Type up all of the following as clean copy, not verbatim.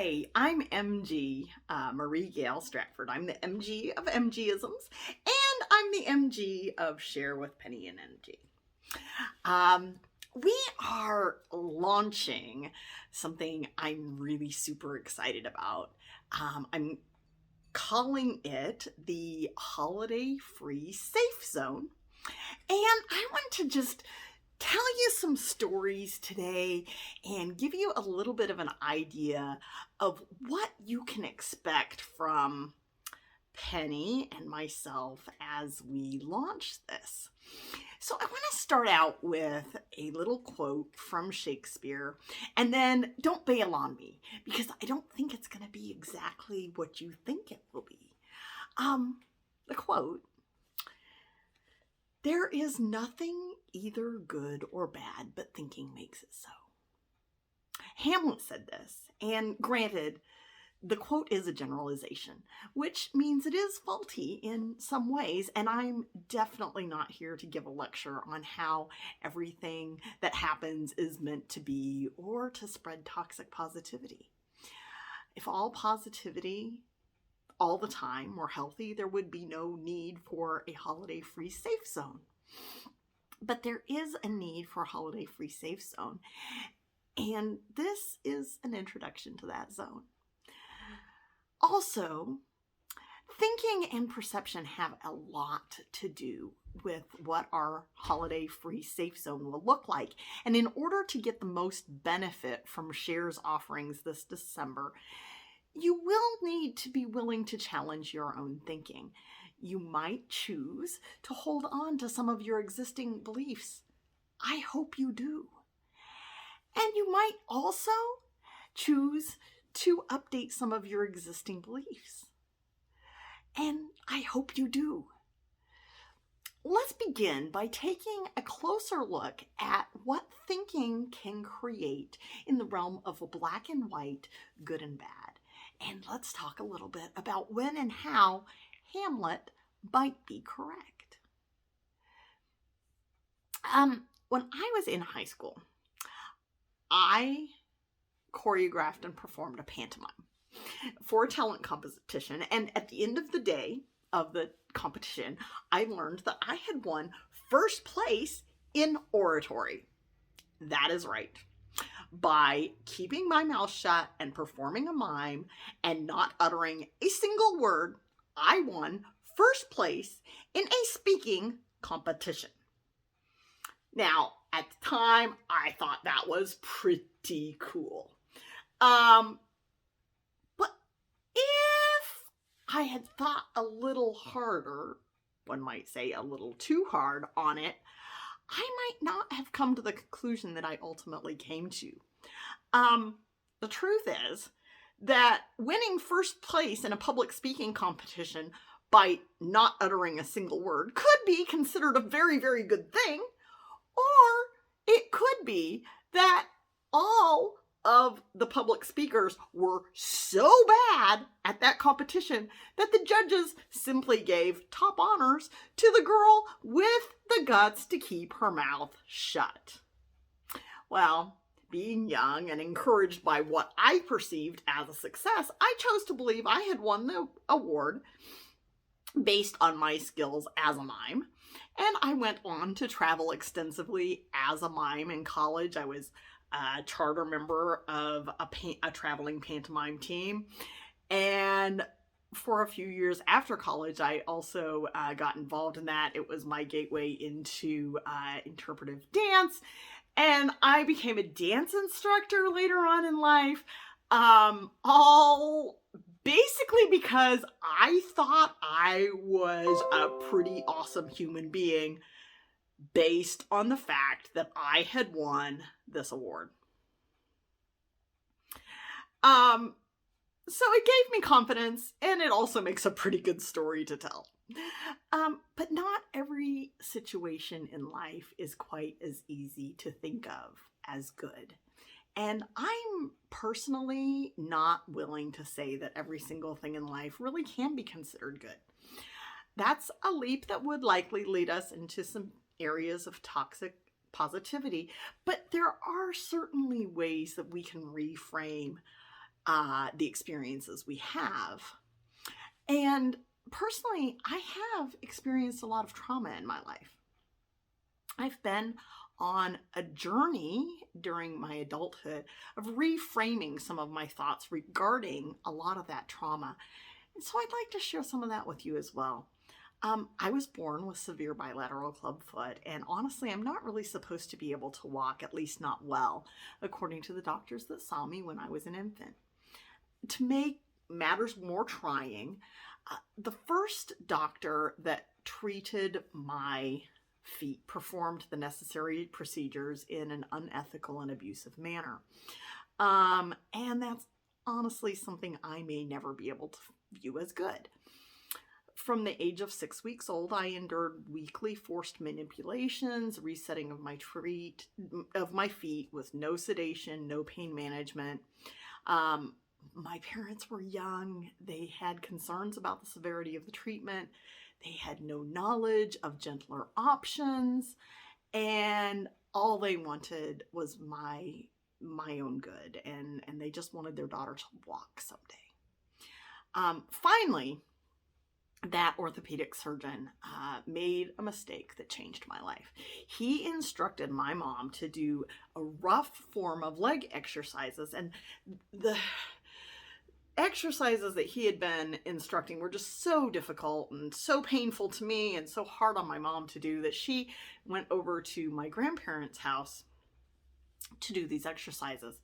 Hi, I'm MG, Marie Gail Stratford. I'm the MG of MGisms, and I'm the MG of S.H.A.R.E with Penny and MG. We are launching something I'm really super excited about. I'm calling it the Holiday Free Safe Zone. And I want to just tell you some stories today and give you a little bit of an idea of what you can expect from Penny and myself as we launch this. So I want to start out with a little quote from Shakespeare, and then don't bail on me because I don't think it's going to be exactly what you think it will be. The quote: "There is nothing either good or bad, but thinking makes it so." Hamlet said this, and granted, the quote is a generalization, which means it is faulty in some ways, and I'm definitely not here to give a lecture on how everything that happens is meant to be or to spread toxic positivity. If all positivity all the time were healthy, there would be no need for a holiday-free safe zone. But there is a need for a holiday-free safe zone, and this is an introduction to that zone. Also, thinking and perception have a lot to do with what our holiday-free safe zone will look like. And in order to get the most benefit from S.H.A.R.E's offerings this December, you will need to be willing to challenge your own thinking. You might choose to hold on to some of your existing beliefs. I hope you do. And you might also choose to update some of your existing beliefs. And I hope you do. Let's begin by taking a closer look at what thinking can create in the realm of a black and white, good and bad. And let's talk a little bit about when and how Hamlet might be correct. When I was in high school, I choreographed and performed a pantomime for a talent competition, and at the end of the day of the competition, I learned that I had won first place in oratory. That is right. By keeping my mouth shut and performing a mime and not uttering a single word, I won first place in a speaking competition. Now, at the time, I thought that was pretty cool. But if I had thought a little harder, one might say a little too hard on it, I might not have come to the conclusion that I ultimately came to. The truth is that winning first place in a public speaking competition by not uttering a single word could be considered a very, very good thing, or it could be that all of the public speakers were so bad at that competition that the judges simply gave top honors to the girl with the guts to keep her mouth shut. Well, being young and encouraged by what I perceived as a success, I chose to believe I had won the award based on my skills as a mime. And I went on to travel extensively as a mime in college. I was a charter member of a traveling pantomime team. And for a few years after college, I also got involved in that. It was my gateway into interpretive dance. And I became a dance instructor later on in life, all basically because I thought I was a pretty awesome human being based on the fact that I had won this award. So it gave me confidence, and it also makes a pretty good story to tell. But not every situation in life is quite as easy to think of as good. And I'm personally not willing to say that every single thing in life really can be considered good. That's a leap that would likely lead us into some areas of toxic positivity, but there are certainly ways that we can reframe the experiences we have. And personally, I have experienced a lot of trauma in my life. I've been on a journey during my adulthood of reframing some of my thoughts regarding a lot of that trauma. And so I'd like to share some of that with you as well. I was born with severe bilateral clubfoot, and honestly, I'm not really supposed to be able to walk, at least not well, according to the doctors that saw me when I was an infant. To make matters more trying, the first doctor that treated my feet performed the necessary procedures in an unethical and abusive manner. And that's honestly something I may never be able to view as good. From the age of 6 weeks old, I endured weekly forced manipulations, resetting of my feet with no sedation, no pain management. My parents were young. They had concerns about the severity of the treatment. They had no knowledge of gentler options, and all they wanted was my own good, and they just wanted their daughter to walk someday. Finally, that orthopedic surgeon made a mistake that changed my life. He instructed my mom to do a rough form of leg exercises, and the exercises that he had been instructing were just so difficult and so painful to me and so hard on my mom to do that she went over to my grandparents' house to do these exercises.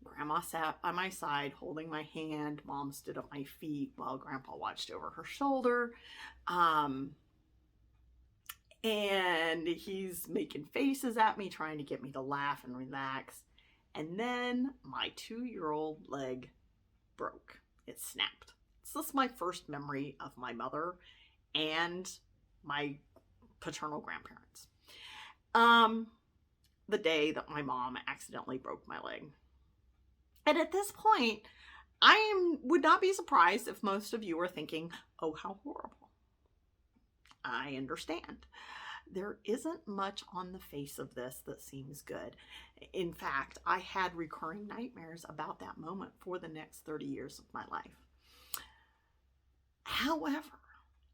Grandma sat by my side holding my hand. Mom stood at my feet while Grandpa watched over her shoulder. And he's making faces at me, trying to get me to laugh and relax. And then my 2-year-old leg broke. It snapped. So this is my first memory of my mother and my paternal grandparents. The day that my mom accidentally broke my leg. And at this point, would not be surprised if most of you are thinking, oh, how horrible. I understand. There isn't much on the face of this that seems good. In fact, I had recurring nightmares about that moment for the next 30 years of my life. However,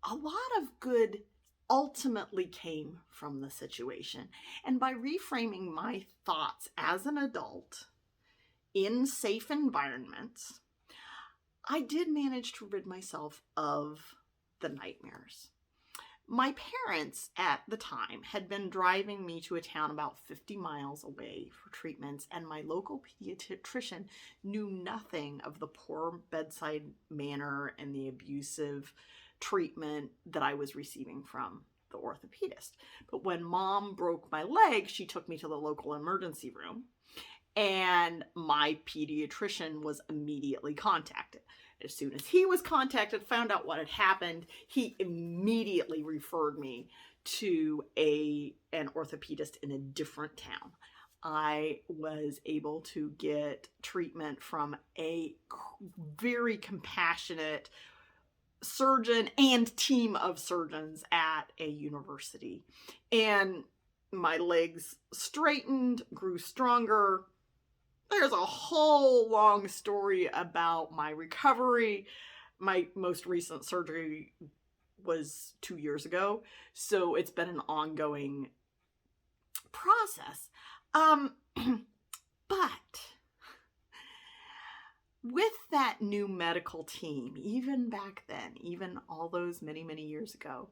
a lot of good ultimately came from the situation. And by reframing my thoughts as an adult in safe environments, I did manage to rid myself of the nightmares. My parents at the time had been driving me to a town about 50 miles away for treatments, and my local pediatrician knew nothing of the poor bedside manner and the abusive treatment that I was receiving from the orthopedist. But when Mom broke my leg, she took me to the local emergency room, and my pediatrician was immediately contacted. As soon as he was contacted, found out what had happened, he immediately referred me to an orthopedist in a different town. I was able to get treatment from a very compassionate surgeon and team of surgeons at a university. And my legs straightened, grew stronger. There's a whole long story about my recovery. My most recent surgery was 2 years ago, so it's been an ongoing process. But with that new medical team, even back then, even all those many, many years ago,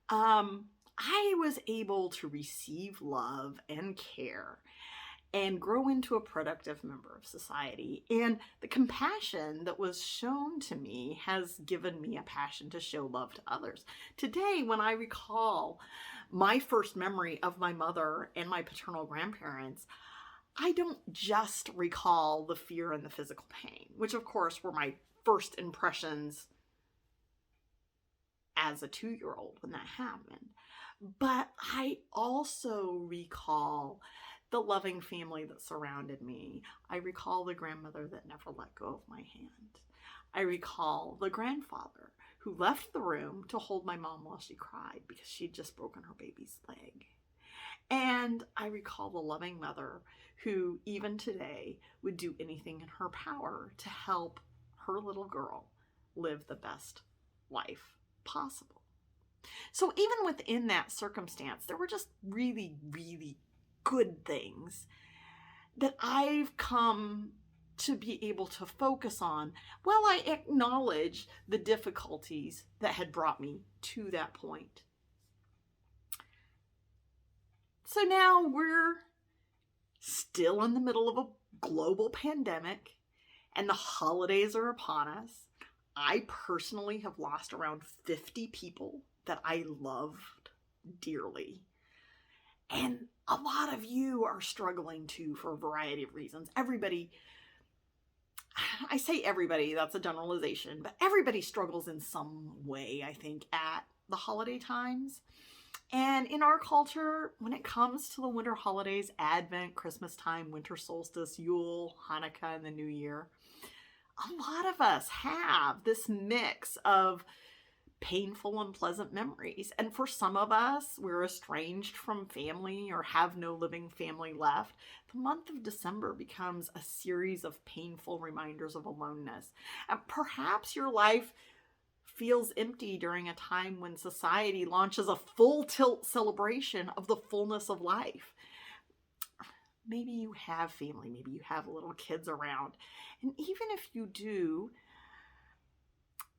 I was able to receive love and care and grow into a productive member of society. And the compassion that was shown to me has given me a passion to show love to others. Today, when I recall my first memory of my mother and my paternal grandparents, I don't just recall the fear and the physical pain, which of course were my first impressions as a 2-year-old when that happened. But I also recall the loving family that surrounded me. I recall the grandmother that never let go of my hand. I recall the grandfather who left the room to hold my mom while she cried because she'd just broken her baby's leg. And I recall the loving mother who, even today, would do anything in her power to help her little girl live the best life possible. So, even within that circumstance, there were just really, really good things that I've come to be able to focus on while I acknowledge the difficulties that had brought me to that point. So now we're still in the middle of a global pandemic and the holidays are upon us. I personally have lost around 50 people that I loved dearly. And a lot of you are struggling too for a variety of reasons. Everybody, I say everybody, that's a generalization, but everybody struggles in some way, I think, at the holiday times. And in our culture, when it comes to the winter holidays, Advent, Christmas time, winter solstice, Yule, Hanukkah, and the New Year, a lot of us have this mix of painful and pleasant memories. And for some of us, we're estranged from family or have no living family left. The month of December becomes a series of painful reminders of aloneness. And perhaps your life feels empty during a time when society launches a full tilt celebration of the fullness of life. Maybe you have family, maybe you have little kids around. And even if you do,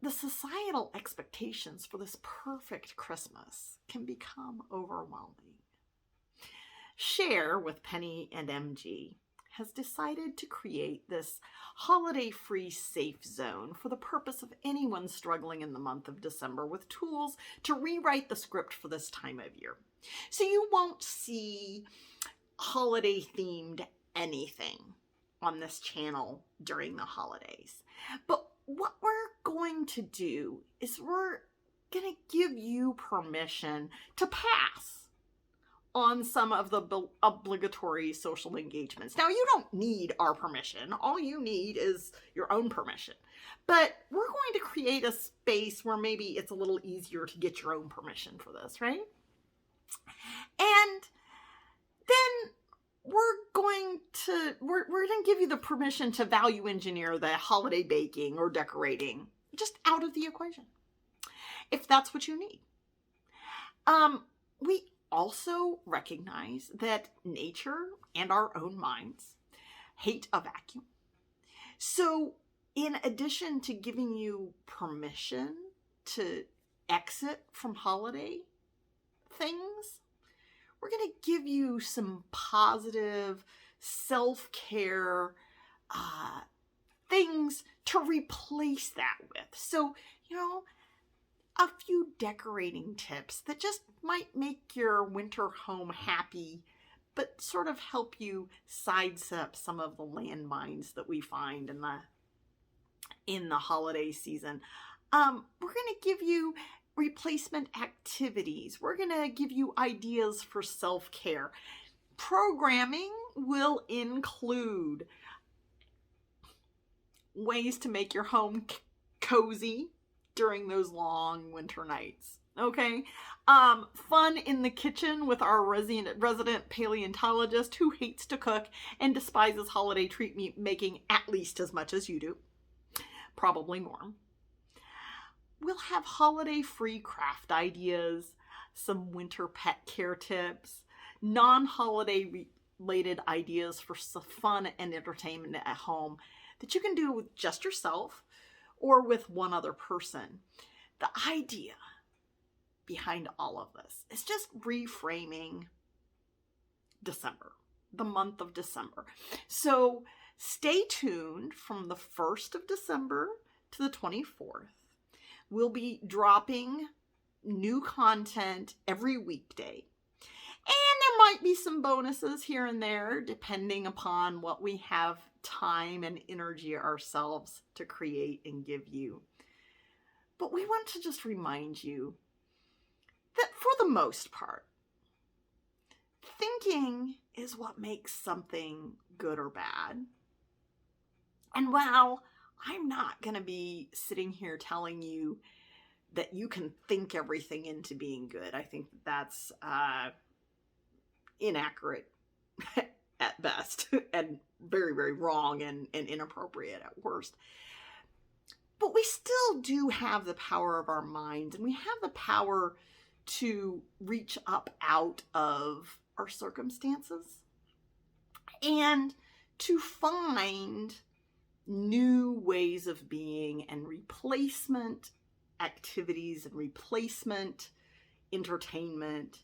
the societal expectations for this perfect Christmas can become overwhelming. S.H.A.R.E, with Penny and MG, has decided to create this holiday-free safe zone for the purpose of anyone struggling in the month of December with tools to rewrite the script for this time of year. So you won't see holiday-themed anything on this channel during the holidays. But what we're going to do is we're going to give you permission to pass on some of the obligatory social engagements. Now, you don't need our permission. All you need is your own permission. But we're going to create a space where maybe it's a little easier to get your own permission for this, right? And then we're going to give you the permission to value engineer the holiday baking or decorating just out of the equation, if that's what you need. We also recognize that nature and our own minds hate a vacuum. So in addition to giving you permission to exit from holiday things, we're going to give you some positive self-care things to replace that with. So, a few decorating tips that just might make your winter home happy, but sort of help you sidestep some of the landmines that we find in the holiday season. We're going to give you replacement activities. We're going to give you ideas for self-care. Programming will include ways to make your home cozy during those long winter nights. Okay? Fun in the kitchen with our resident paleontologist who hates to cook and despises holiday treat making at least as much as you do. Probably more. We'll have holiday-free craft ideas, some winter pet care tips, non-holiday related ideas for some fun and entertainment at home that you can do with just yourself or with one other person. The idea behind all of this is just reframing December, the month of December. So stay tuned from the 1st of December to the 24th. We'll be dropping new content every weekday. And there might be some bonuses here and there, depending upon what we have time and energy ourselves to create and give you. But we want to just remind you that for the most part, thinking is what makes something good or bad. And while I'm not going to be sitting here telling you that you can think everything into being good, I think that's inaccurate at best, and very, very wrong and inappropriate at worst. But we still do have the power of our minds, and we have the power to reach up out of our circumstances and to find new ways of being and replacement activities and replacement entertainment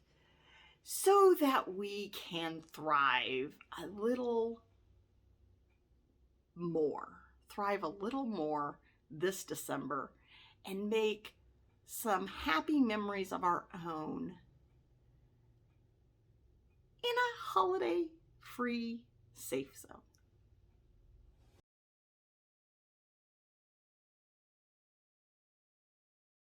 so that we can thrive a little more this December and make some happy memories of our own in a holiday-free, safe zone.